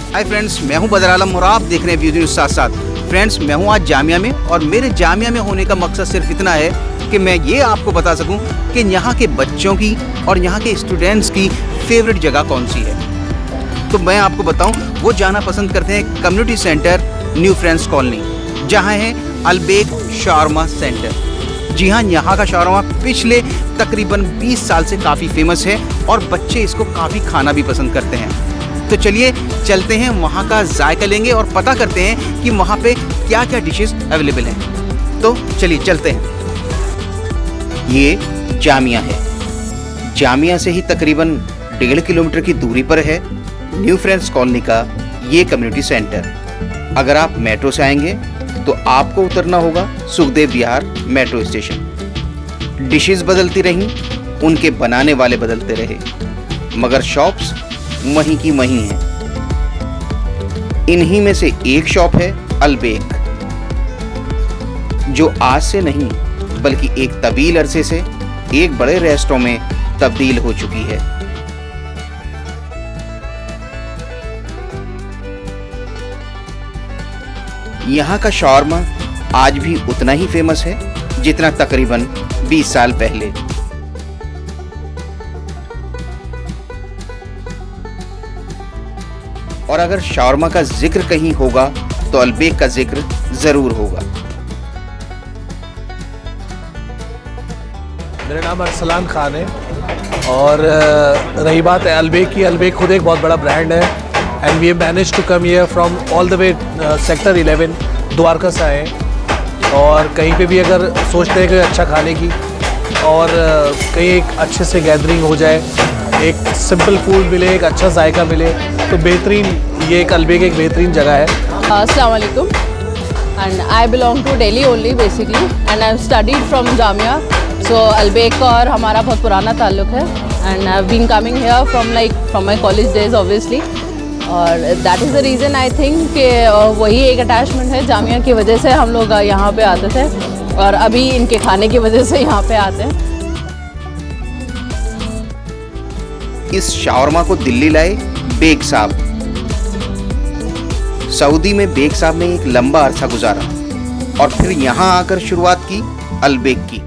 Hi friends, मैं हूं बदर आलम और आप देख रहे हैं व्यू न्यूज़ साथ साथ। फ्रेंड्स, मैं हूं आज जामिया में और मेरे जामिया में होने का मकसद सिर्फ इतना है कि मैं ये आपको बता सकूं कि यहाँ के बच्चों की और यहाँ के स्टूडेंट्स की फेवरेट जगह कौन सी है। तो मैं आपको बताऊं, वो जाना पसंद करते हैं community centre new friends colony, जहाँ है अलबेक शावरमा सेंटर। जी हाँ, यहाँ का शावरमा पिछले तकरीबन 20 साल से काफ़ी फेमस है और बच्चे इसको काफ़ी खाना भी पसंद करते हैं। तो चलिए चलते हैं, वहाँ का जायका लेंगे और पता करते हैं कि वहाँ पे क्या क्या डिशेस अवेलेबल हैं। तो चलिए चलते हैं। ये जामिया है। जामिया से ही तकरीबन 1.5 किलोमीटर की दूरी पर है न्यू फ्रेंड्स कॉलोनी का ये कम्युनिटी सेंटर। अगर आप मेट्रो से आएंगे तो आपको उतरना होगा सुखदेव विहार मेट्रो स्टेशन। डिशेस बदलती रहीं, उनके बनाने वाले बदलते रहे, मगर शॉप्स वहीं की वहीं हैं। इन्हीं में से एक शॉप है अलबेक, जो आज से नहीं बल्कि एक तवील अरसे से एक बड़े रेस्टोरेंट में तब्दील हो चुकी है। यहाँ का शावरमा आज भी उतना ही फेमस है जितना तकरीबन 20 साल पहले। और अगर शावरमा का जिक्र कहीं होगा तो अलबेक का जिक्र जरूर होगा। मेरा नाम अरसलान खान है और रही बात है अलबेक की, अलबेक खुद एक बहुत बड़ा ब्रांड है and we have managed to come here from all the way sector 11 Dwarka से आए और कहीं पे भी अगर सोचते हैं कि अच्छा खाने की और कहीं एक अच्छे से गैदरिंग हो जाए, एक सिंपल फूड मिले, एक अच्छा जायका मिले, तो बेहतरीन ये एक अलबेक एक बेहतरीन जगह है। अस्सलाम वालेकुम and I belong to Delhi only basically and I have studied from Jamia. So अलबेक और हमारा बहुत पुराना ताल्लुक है and I have been coming here from my college days obviously, और that is the reason I think कि वही एक अटैचमेंट है जामिया की वजह से हम लोग यहाँ पे आते थे और अभी इनके खाने की वजह से यहाँ पे आते हैं। इस शावरमा को दिल्ली लाए बेग साहब। सऊदी में बेग साहब ने एक लंबा अरसा गुजारा और फिर यहाँ आकर शुरुआत की अलबेक की।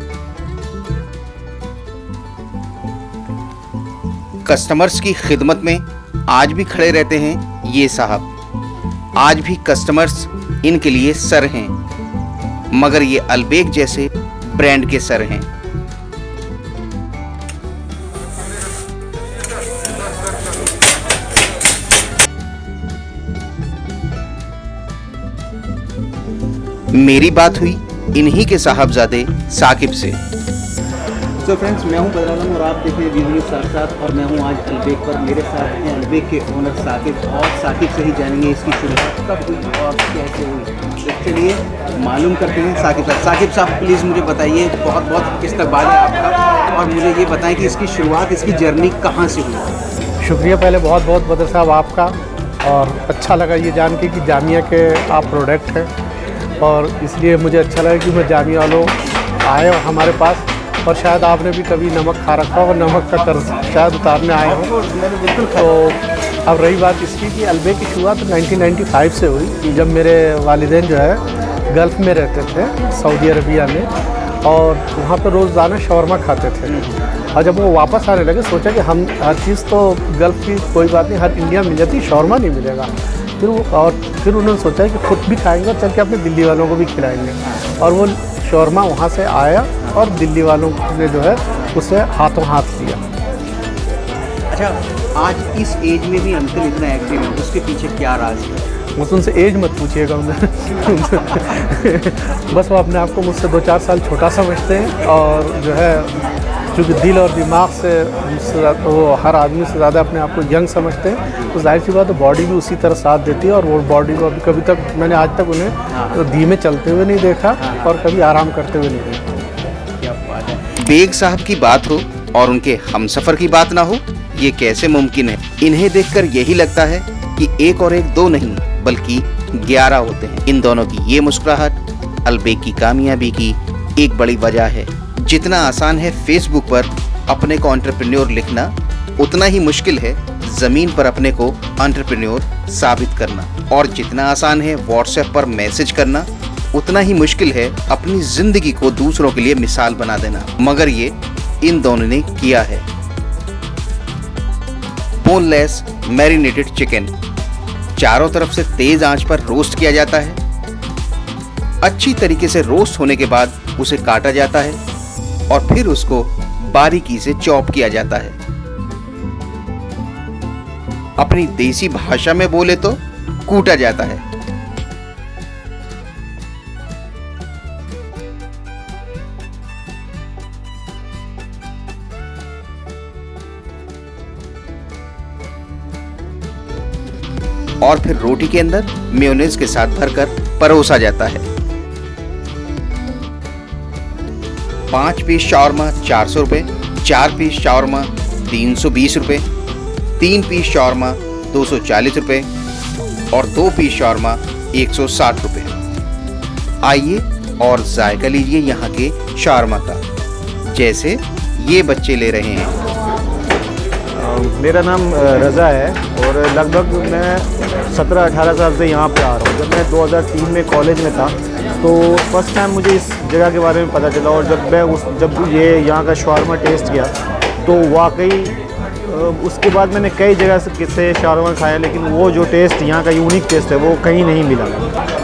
कस्टमर्स की खिदमत में आज भी खड़े रहते हैं ये साहब। आज भी कस्टमर्स इनके लिए सर हैं, मगर ये अलबेक जैसे ब्रांड के सर हैं। मेरी बात हुई इन्हीं के साहबजादे साकिब से। तो फ्रेंड्स, मैं हूं बदर आलम और आप देख रहे हैं व्यू न्यूज़ साथ साथ, और मैं हूं आज अलबेक पर। मेरे साथ हैं अलबेक के ओनर साकिब, और साकिब से ही जानेंगे इसकी शुरुआत कब हुई और कैसे हुई। तो चलिए मालूम करते हैं साकिब साहब। साकिब साहब प्लीज़ मुझे बताइए, बहुत बहुत इस्तकबाल है आपका, और मुझे ये बताएं कि इसकी शुरुआत, इसकी जर्नी कहाँ से हुई। शुक्रिया पहले बहुत बहुत बदर साहब आपका, और अच्छा लगा ये जान के कि जामिया के आप प्रोडक्ट हैं, और इसलिए मुझे अच्छा लगा कि मैं जामिया वालों आए और हमारे पास, और शायद आपने भी कभी नमक खा रखा हो और नमक का कर्ज शायद उतारने आए हो। तो अब रही बात इसकी कि अलबेक की शुरुआत 1995 से हुई, कि जब मेरे वालिदैन जो है गल्फ़ में रहते थे सऊदी अरबिया में, और वहाँ पर रोज़ाना शौरमा खाते थे। और जब वो वापस आने लगे सोचा कि हम हर चीज़ तो गल्फ़ की कोई बात नहीं, हर इंडिया मिल जाती, शौरमा नहीं मिलेगा। फिर उन्होंने सोचा कि खुद भी खाएंगे और चल के अपने दिल्ली वालों को भी खिलाएंगे, और वो शौरमा वहाँ से आया और दिल्ली वालों ने जो है उसे हाथों हाथ लिया। अच्छा, आज इस एज में भी अंकल इतना एक्टिव है, उसके पीछे क्या राज है? मुझसे उनसे एज मत पूछिएगा बस वो अपने आप को मुझसे 2-4 साल छोटा समझते हैं, और जो है चूँकि दिल और दिमाग से वो हर आदमी से ज़्यादा अपने आप को यंग समझते हैं, तो जाहिर सी बात है बॉडी भी उसी तरह साथ देती है। और वो बॉडी को कभी तक मैंने आज तक उन्हें तो धीमे चलते हुए नहीं देखा और कभी आराम करते हुए नहीं देखा। क्या बात है। बेग साहब की बात हो और उनके हमसफ़र की बात ना हो, ये कैसे मुमकिन है। इन्हें देखकर यही लगता है कि एक और एक दो नहीं बल्कि 11 होते हैं। इन दोनों की ये मुस्कुराहट अलबेक की कामयाबी की एक बड़ी वजह है। जितना आसान है फेसबुक पर अपने को एंटरप्रेन्योर लिखना, उतना ही मुश्किल है जमीन पर अपने को एंटरप्रेन्योर साबित करना। और जितना आसान है व्हाट्सएप पर मैसेज करना, उतना ही मुश्किल है अपनी जिंदगी को दूसरों के लिए मिसाल बना देना। मगर ये इन दोनों ने किया है। बोनलेस मैरिनेटेड चिकन चारों तरफ से तेज आंच पर रोस्ट किया जाता है। अच्छी तरीके से रोस्ट होने के बाद उसे काटा जाता है और फिर उसको बारीकी से चॉप किया जाता है। अपनी देसी भाषा में बोले तो कूटा जाता है। और फिर रोटी के अंदर मेयोनेज के साथ भरकर परोसा जाता है। 5 पीस शावरमा 400 रुपये, 4 पीस शावरमा 320 रुपये, 3 पीस शावरमा 240 रुपये और 2 पीस शावरमा 160 रुपये। आइए और जायका लीजिए यहाँ के शावरमा का, जैसे ये बच्चे ले रहे हैं। मेरा नाम रज़ा है और लगभग मैं 17-18 साल से यहाँ पे आ रहा हूँ। जब मैं 2003 में कॉलेज में था तो फर्स्ट टाइम मुझे इस जगह के बारे में पता चला, और जब ये यहाँ का शावरमा टेस्ट किया तो वाकई उसके बाद मैंने कई जगह से शावरमा खाया, लेकिन वो जो टेस्ट यहाँ का यूनिक टेस्ट है वो कहीं नहीं मिला।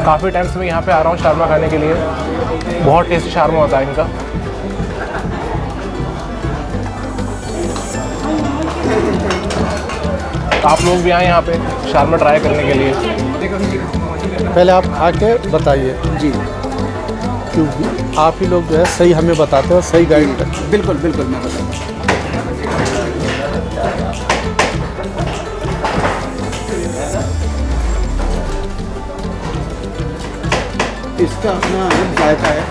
काफ़ी टाइम से मैं यहाँ पे आ रहा हूँ शावरमा खाने के लिए। बहुत टेस्टी शावरमा होता है इनका। आप लोग भी आए यहाँ पे शावरमा ट्राई करने के लिए। पहले आप खा के बताइए जी, क्योंकि आप ही लोग जो है सही हमें बताते हो, सही गाइड करते हो। बिल्कुल बिल्कुल मैं बताऊँ। इसका अपना अलग जायका है,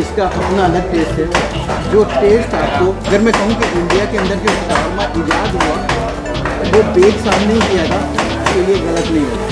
इसका अपना अलग टेस्ट है। जो टेस्ट आपको, अगर मैं कहूँ कि इंडिया के अंदर जो शावरमा इजाद हुआ वो पेट सामने ही किया था, तो ये गलत नहीं है।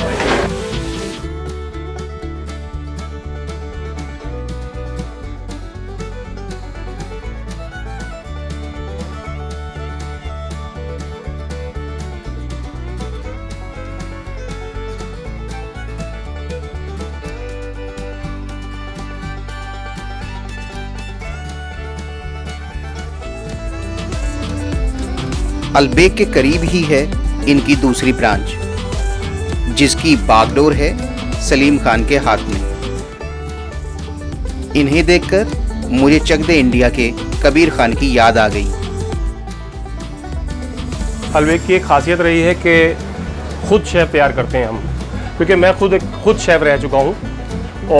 अलबेक के करीब ही है इनकी दूसरी ब्रांच, जिसकी बागडोर है सलीम खान के हाथ में। इन्हें देखकर मुझे चक दे इंडिया के कबीर खान की याद आ गई। अलबेक की एक खासियत रही है कि खुद शेफ़ तैयार करते हैं हम, क्योंकि मैं खुद शेफ़ रह चुका हूँ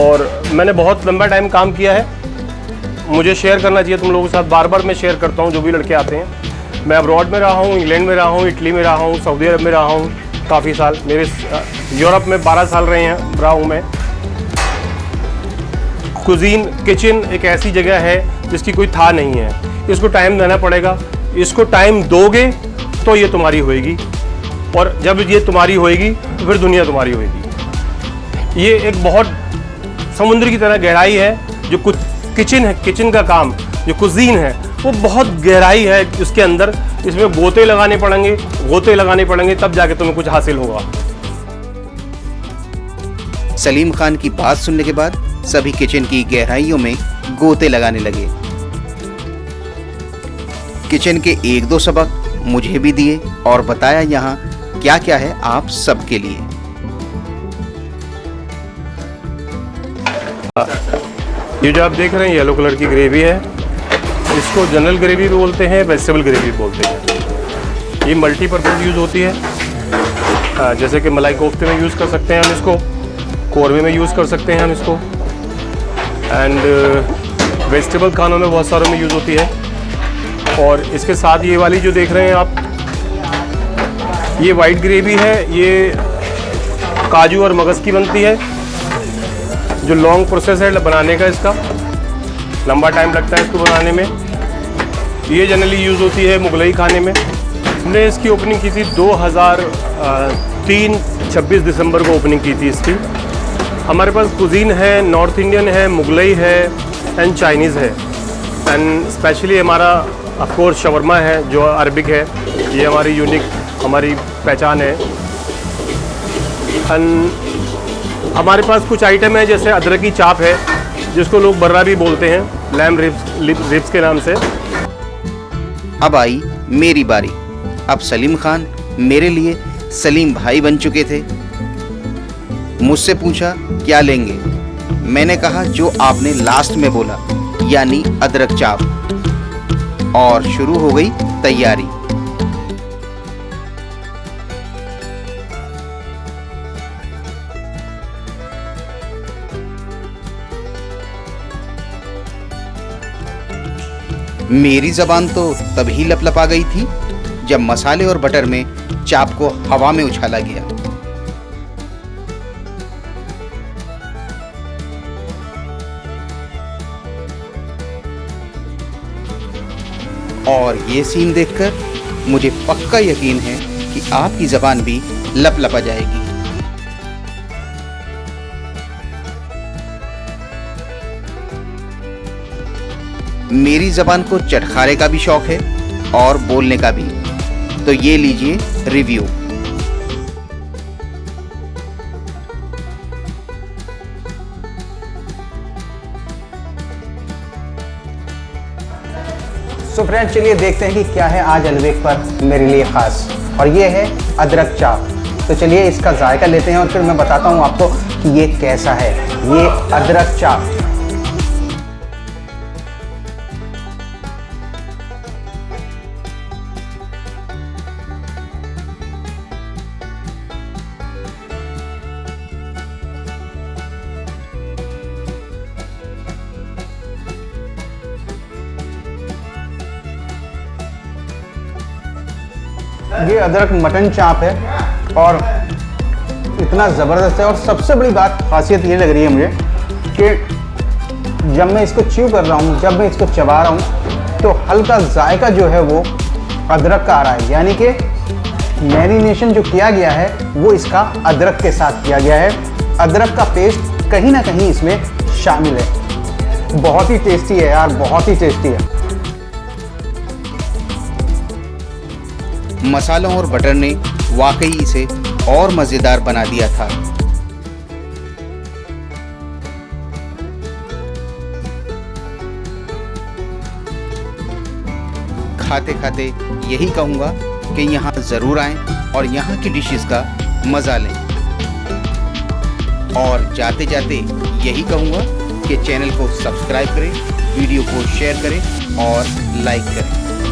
और मैंने बहुत लंबा टाइम काम किया है। मुझे शेयर करना चाहिए तुम लोगों के साथ, बार बार मैं शेयर करता हूँ जो भी लड़के आते हैं। मैं अब्रॉड में रहा हूँ, इंग्लैंड में रहा हूँ, इटली में रहा हूँ, सऊदी अरब में रहा हूँ काफ़ी साल। मेरे यूरोप में 12 साल रहा हूँ मैं। कुजीन किचन एक ऐसी जगह है जिसकी कोई था नहीं है। इसको टाइम देना पड़ेगा। इसको टाइम दोगे तो ये तुम्हारी होएगी, और जब ये तुम्हारी होएगी तो फिर दुनिया तुम्हारी होएगी। ये एक बहुत समुद्र की तरह गहराई है जो कुछ किचन है। किचन का काम जो कुजीन है वो बहुत गहराई है उसके अंदर। इसमें गोते लगाने पड़ेंगे तब जाके तुम्हें कुछ हासिल होगा। सलीम खान की बात सुनने के बाद सभी किचन की गहराइयों में गोते लगाने लगे। किचन के 1-2 सबक मुझे भी दिए और बताया यहाँ क्या क्या है आप सबके लिए। ये जो आप देख रहे हैं येलो कलर की ग्रेवी है, इसको जनरल ग्रेवी भी बोलते हैं, वेजिटेबल ग्रेवी भी बोलते हैं। ये मल्टीपर्पज़ यूज़ होती है। जैसे कि मलाई कोफ्ते में यूज़ कर सकते हैं हम इसको, कौरमे में यूज़ कर सकते हैं हम इसको, एंड वेजिटेबल खानों में बहुत सारों में यूज़ होती है। और इसके साथ ये वाली जो देख रहे हैं आप, ये वाइट ग्रेवी है। ये काजू और मगज़ की बनती है। जो लॉन्ग प्रोसेस है बनाने का, इसका लंबा टाइम लगता है इसको बनाने में। ये जनरली यूज़ होती है मुगलई खाने में। हमने इसकी ओपनिंग की थी 2003 26 दिसंबर को ओपनिंग की थी इसकी। हमारे पास कुजीन है, नॉर्थ इंडियन है, मुगलई है एंड चाइनीज़ है। एंड स्पेशली हमारा ऑफकोर्स शवरमा है जो अरबिक है। ये हमारी यूनिक हमारी पहचान है। हमारे पास कुछ आइटम है, जैसे अदरक की चाप है जिसको लोग बर्रा भी बोलते हैं, लैम रिब्स के नाम से। अब आई मेरी बारी। अब सलीम खान मेरे लिए सलीम भाई बन चुके थे। मुझसे पूछा क्या लेंगे। मैंने कहा जो आपने लास्ट में बोला, यानी अदरक चाप। और शुरू हो गई तैयारी। मेरी जबान तो तभी लपलपा गई थी जब मसाले और बटर में चाप को हवा में उछाला गया। और ये सीन देखकर मुझे पक्का यकीन है कि आपकी जबान भी लपलपा जाएगी। मेरी जबान को चटखारे का भी शौक है और बोलने का भी, तो ये लीजिए रिव्यू। सो फ्रेंड्स, चलिए देखते हैं कि क्या है आज अलबेक पर मेरे लिए ख़ास। और ये है अदरक चाप। तो चलिए इसका जायका लेते हैं और फिर मैं बताता हूँ आपको कि ये कैसा है। ये अदरक चाप। ये अदरक मटन चाप है और इतना ज़बरदस्त है। और सबसे बड़ी बात, खासियत ये लग रही है मुझे कि जब मैं इसको च्यू कर रहा हूँ, जब मैं इसको चबा रहा हूँ, तो हल्का जायका जो है वो अदरक का आ रहा है। यानी कि मैरिनेशन जो किया गया है वो इसका अदरक के साथ किया गया है। अदरक का पेस्ट कहीं ना कहीं इसमें शामिल है। बहुत ही टेस्टी है यार, बहुत ही टेस्टी है। मसालों और बटर ने वाकई इसे और मज़ेदार बना दिया था। खाते खाते यही कहूँगा कि यहाँ ज़रूर आएं और यहाँ की डिशेस का मज़ा लें। और जाते जाते यही कहूँगा कि चैनल को सब्सक्राइब करें, वीडियो को शेयर करें और लाइक करें।